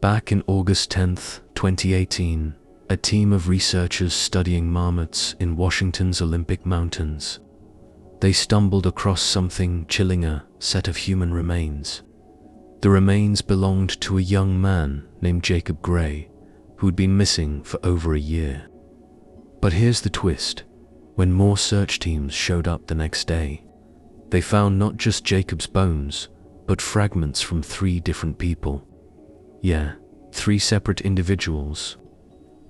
Back in August 10th, 2018, a team of researchers studying marmots in Washington's Olympic Mountains. They stumbled across something chilling, a set of human remains. The remains belonged to a young man named Jacob Gray, who'd been missing for over a year. But here's the twist. When more search teams showed up the next day, they found not just Jacob's bones, but fragments from 3 different people. Yeah, 3 separate individuals.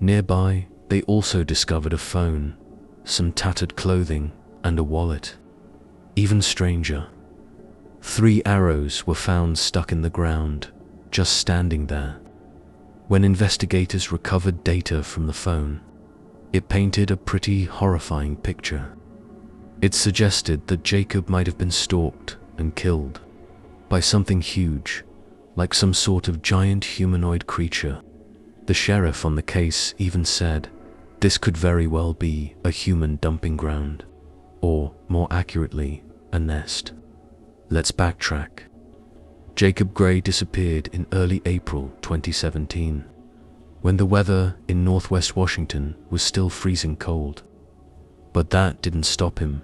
Nearby, they also discovered a phone, some tattered clothing, and a wallet. Even stranger, 3 arrows were found stuck in the ground, just standing there. When investigators recovered data from the phone, it painted a pretty horrifying picture. It suggested that Jacob might have been stalked and killed by something huge, like some sort of giant humanoid creature. The sheriff on the case even said this could very well be a human dumping ground, or more accurately, a nest. Let's backtrack. Jacob Gray disappeared in early April 2017, when the weather in northwest Washington was still freezing cold. But that didn't stop him.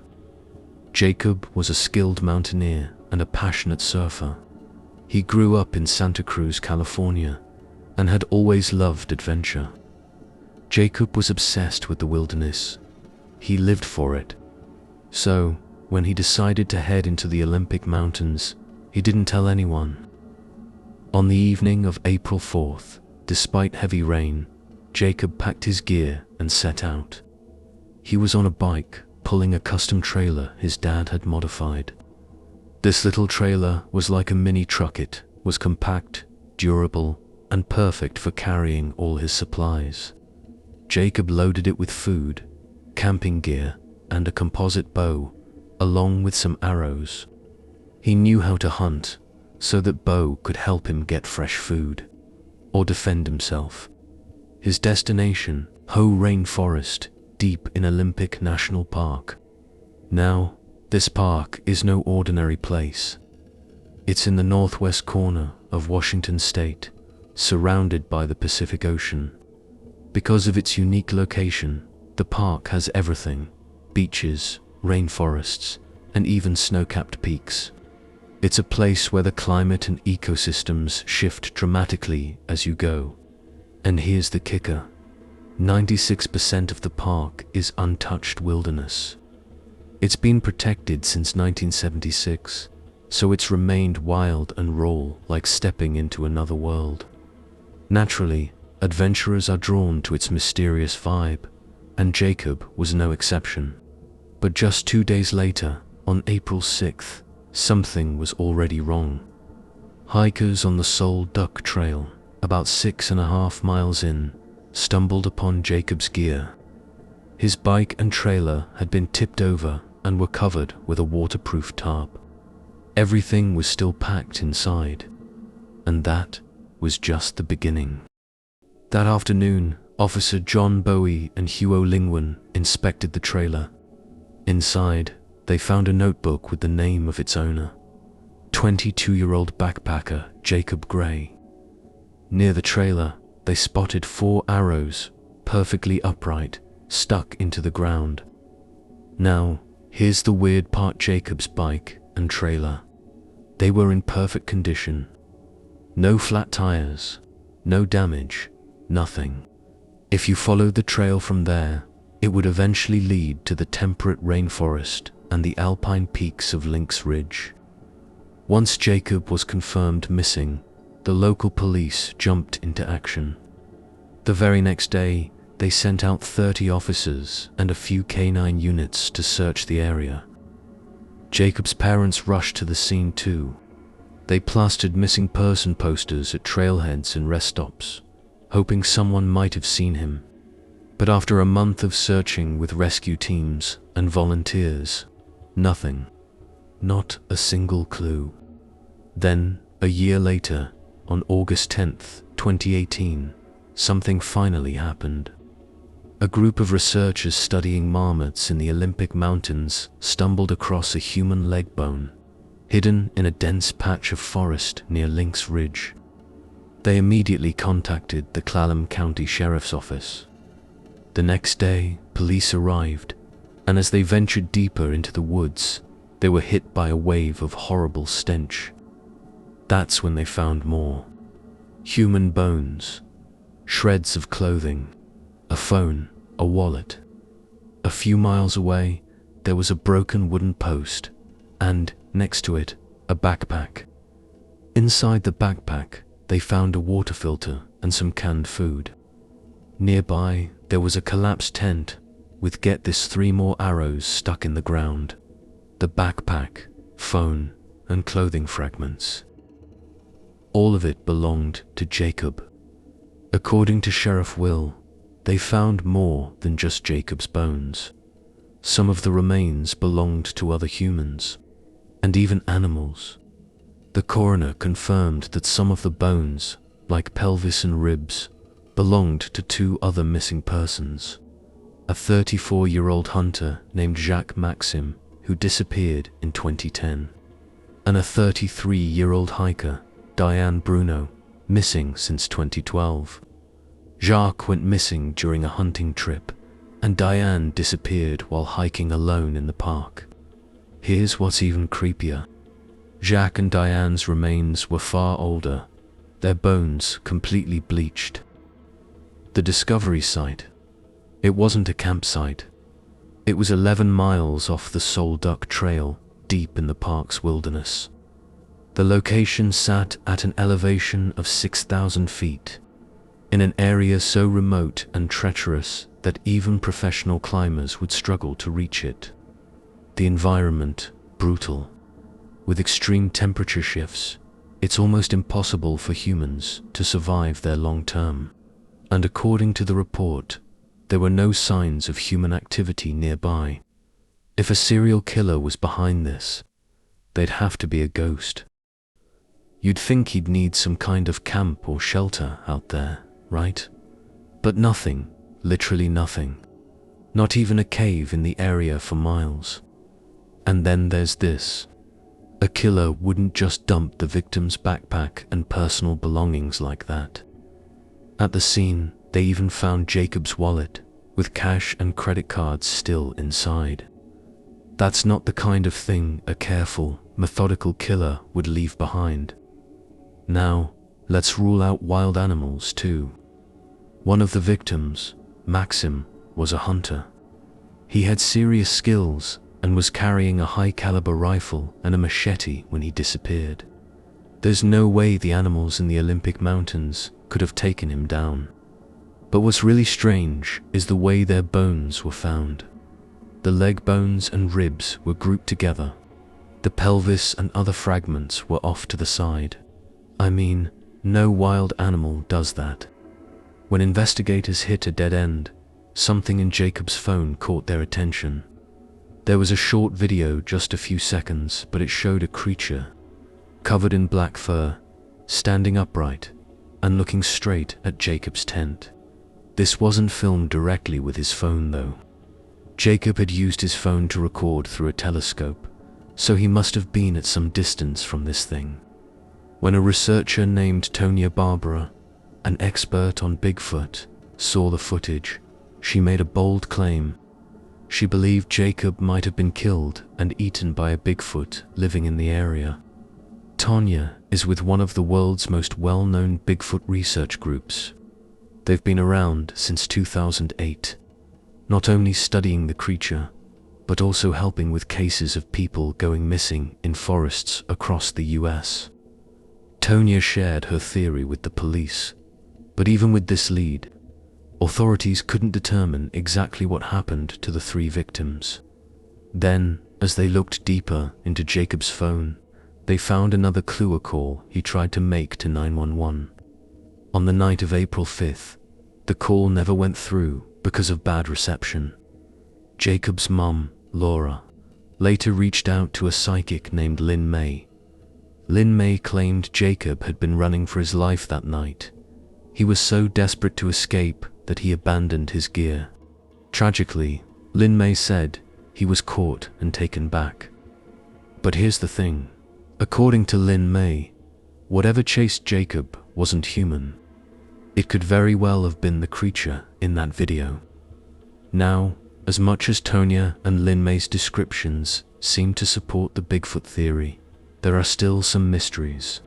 Jacob was a skilled mountaineer and a passionate surfer. He grew up in Santa Cruz, California, and had always loved adventure. Jacob was obsessed with the wilderness. He lived for it. So, when he decided to head into the Olympic Mountains, he didn't tell anyone. On the evening of April 4th, despite heavy rain, Jacob packed his gear and set out. He was on a bike, pulling a custom trailer his dad had modified. This little trailer was like a mini truck. It was compact, durable, and perfect for carrying all his supplies. Jacob loaded it with food, camping gear, and a composite bow, along with some arrows. He knew how to hunt, so that bow could help him get fresh food, or defend himself. His destination, Hoh Rainforest, deep in Olympic National Park. Now, this park is no ordinary place. It's in the northwest corner of Washington state, surrounded by the Pacific Ocean. Because of its unique location, the park has everything: beaches, rainforests, and even snow-capped peaks. It's a place where the climate and ecosystems shift dramatically as you go. And here's the kicker: 96% of the park is untouched wilderness. It's been protected since 1976, so it's remained wild and raw, like stepping into another world. Naturally, adventurers are drawn to its mysterious vibe, and Jacob was no exception. But just 2 days later, on April 6th, something was already wrong. Hikers on the Sol Duc Trail, about 6.5 miles in, stumbled upon Jacob's gear. His bike and trailer had been tipped over and were covered with a waterproof tarp. Everything was still packed inside, and that was just the beginning. That afternoon, Officer John Bowie and Huo Lingwen inspected the trailer. Inside, they found a notebook with the name of its owner, 22-year-old backpacker Jacob Gray. Near the trailer, they spotted 4 arrows, perfectly upright, stuck into the ground. Now, here's the weird part: Jacob's bike and trailer. They were in perfect condition. No flat tires, no damage, nothing. If you followed the trail from there, it would eventually lead to the temperate rainforest and the alpine peaks of Lynx Ridge. Once Jacob was confirmed missing, the local police jumped into action. The very next day, they sent out 30 officers and a few canine units to search the area. Jacob's parents rushed to the scene too. They plastered missing person posters at trailheads and rest stops, hoping someone might have seen him. But after a month of searching with rescue teams and volunteers, nothing. Not a single clue. Then, a year later, on August 10th, 2018, something finally happened. A group of researchers studying marmots in the Olympic Mountains stumbled across a human leg bone, hidden in a dense patch of forest near Lynx Ridge. They immediately contacted the Clallam County Sheriff's Office. The next day, police arrived, and as they ventured deeper into the woods, they were hit by a wave of horrible stench. That's when they found more. Human bones, shreds of clothing, a phone, a wallet. A few miles away, there was a broken wooden post, and, next to it, a backpack. Inside the backpack, they found a water filter and some canned food. Nearby, there was a collapsed tent with, get this, 3 more arrows stuck in the ground. The backpack, phone, and clothing fragments. All of it belonged to Jacob. According to Sheriff Will, they found more than just Jacob's bones. Some of the remains belonged to other humans, and even animals. The coroner confirmed that some of the bones, like pelvis and ribs, belonged to 2 other missing persons. A 34-year-old hunter named Jacques Maxim, who disappeared in 2010, and a 33-year-old hiker, Diane Bruno, missing since 2012. Jacques went missing during a hunting trip, and Diane disappeared while hiking alone in the park. Here's what's even creepier. Jacques and Diane's remains were far older, their bones completely bleached. The discovery site. It wasn't a campsite. It was 11 miles off the Sol Duc Trail, deep in the park's wilderness. The location sat at an elevation of 6,000 feet, in an area so remote and treacherous that even professional climbers would struggle to reach it. The environment, brutal. With extreme temperature shifts, it's almost impossible for humans to survive there long term. And according to the report, there were no signs of human activity nearby. If a serial killer was behind this, they'd have to be a ghost. You'd think he'd need some kind of camp or shelter out there, right? But nothing, literally nothing. Not even a cave in the area for miles. And then there's this. A killer wouldn't just dump the victim's backpack and personal belongings like that. At the scene, they even found Jacob's wallet, with cash and credit cards still inside. That's not the kind of thing a careful, methodical killer would leave behind. Now, let's rule out wild animals too. One of the victims, Maxim, was a hunter. He had serious skills and was carrying a high-caliber rifle and a machete when he disappeared. There's no way the animals in the Olympic Mountains could have taken him down. But what's really strange is the way their bones were found. The leg bones and ribs were grouped together. The pelvis and other fragments were off to the side. I mean, no wild animal does that. When investigators hit a dead end, something in Jacob's phone caught their attention. There was a short video, just a few seconds, but it showed a creature, covered in black fur, standing upright and looking straight at Jacob's tent. This wasn't filmed directly with his phone though. Jacob had used his phone to record through a telescope, so he must have been at some distance from this thing. When a researcher named Tonya Barbara, an expert on Bigfoot, saw the footage, she made a bold claim. She believed Jacob might have been killed and eaten by a Bigfoot living in the area. Tonya is with one of the world's most well-known Bigfoot research groups. They've been around since 2008, not only studying the creature, but also helping with cases of people going missing in forests across the US. Tonya shared her theory with the police, but even with this lead, authorities couldn't determine exactly what happened to the 3 victims. Then, as they looked deeper into Jacob's phone, they found another clue: a call he tried to make to 911. On the night of April 5th, the call never went through because of bad reception. Jacob's mum, Laura, later reached out to a psychic named Lynn May. Lynn May claimed Jacob had been running for his life that night. He was so desperate to escape that he abandoned his gear. Tragically, Lynn May said he was caught and taken back. But here's the thing. According to Lynn May, whatever chased Jacob wasn't human. It could very well have been the creature in that video. Now, as much as Tonya and Lin May's descriptions seem to support the Bigfoot theory, there are still some mysteries.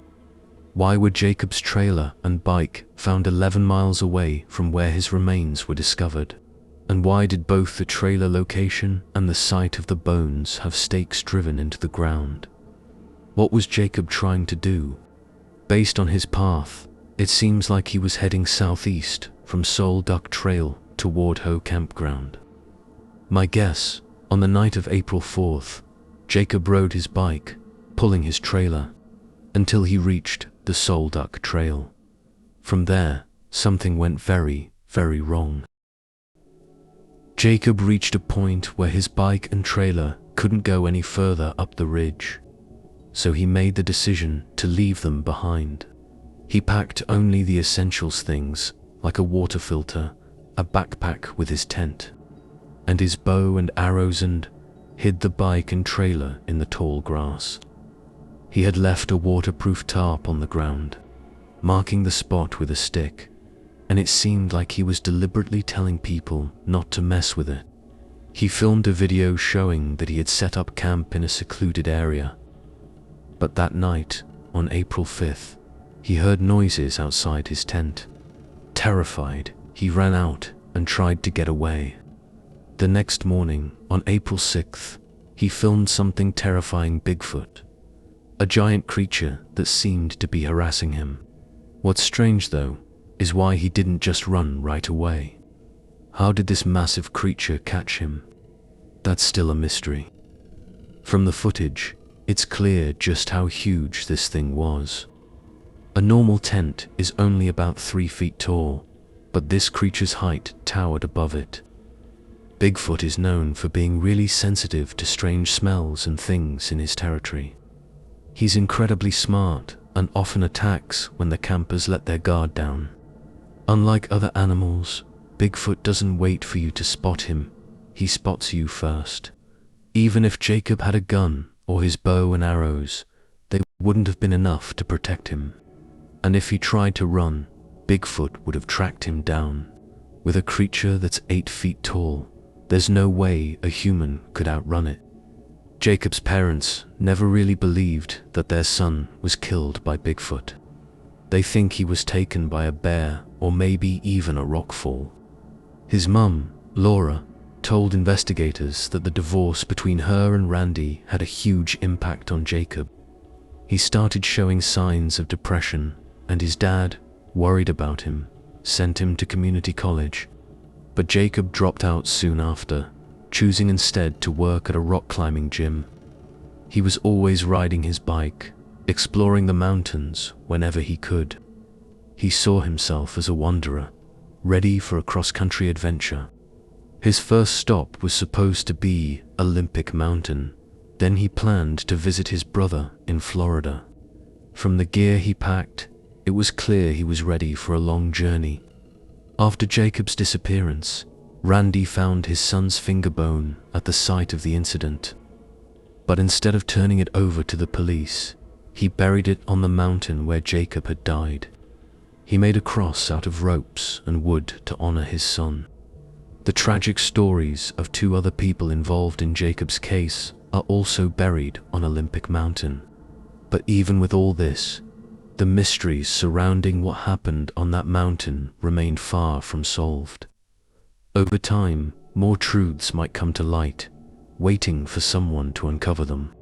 Why were Jacob's trailer and bike found 11 miles away from where his remains were discovered? And why did both the trailer location and the site of the bones have stakes driven into the ground? What was Jacob trying to do? Based on his path, it seems like he was heading southeast from Sol Duc Trail toward Ho Campground. My guess, on the night of April 4th, Jacob rode his bike, pulling his trailer, until he reached the Sol Duc Trail. From there, something went very, very wrong. Jacob reached a point where his bike and trailer couldn't go any further up the ridge, so he made the decision to leave them behind. He packed only the essentials things, like a water filter, a backpack with his tent, and his bow and arrows, and hid the bike and trailer in the tall grass. He had left a waterproof tarp on the ground, marking the spot with a stick, and it seemed like he was deliberately telling people not to mess with it. He filmed a video showing that he had set up camp in a secluded area. But that night, on April 5th, he heard noises outside his tent. Terrified, he ran out and tried to get away. The next morning, on April 6th, he filmed something terrifying: Bigfoot, a giant creature that seemed to be harassing him. What's strange, though, is why he didn't just run right away. How did this massive creature catch him? That's still a mystery. From the footage, it's clear just how huge this thing was. A normal tent is only about 3 feet tall, but this creature's height towered above it. Bigfoot is known for being really sensitive to strange smells and things in his territory. He's incredibly smart and often attacks when the campers let their guard down. Unlike other animals, Bigfoot doesn't wait for you to spot him, he spots you first. Even if Jacob had a gun or his bow and arrows, they wouldn't have been enough to protect him. And if he tried to run, Bigfoot would have tracked him down. With a creature that's 8 feet tall, there's no way a human could outrun it. Jacob's parents never really believed that their son was killed by Bigfoot. They think he was taken by a bear or maybe even a rockfall. His mum, Laura, told investigators that the divorce between her and Randy had a huge impact on Jacob. He started showing signs of depression, and his dad, worried about him, sent him to community college. But Jacob dropped out soon after, choosing instead to work at a rock climbing gym. He was always riding his bike, exploring the mountains whenever he could. He saw himself as a wanderer, ready for a cross-country adventure. His first stop was supposed to be Olympic Mountain. Then he planned to visit his brother in Florida. From the gear he packed, it was clear he was ready for a long journey. After Jacob's disappearance, Randy found his son's finger bone at the site of the incident. But instead of turning it over to the police, he buried it on the mountain where Jacob had died. He made a cross out of ropes and wood to honor his son. The tragic stories of 2 other people involved in Jacob's case are also buried on Olympic Mountain. But even with all this, the mysteries surrounding what happened on that mountain remained far from solved. Over time, more truths might come to light, waiting for someone to uncover them.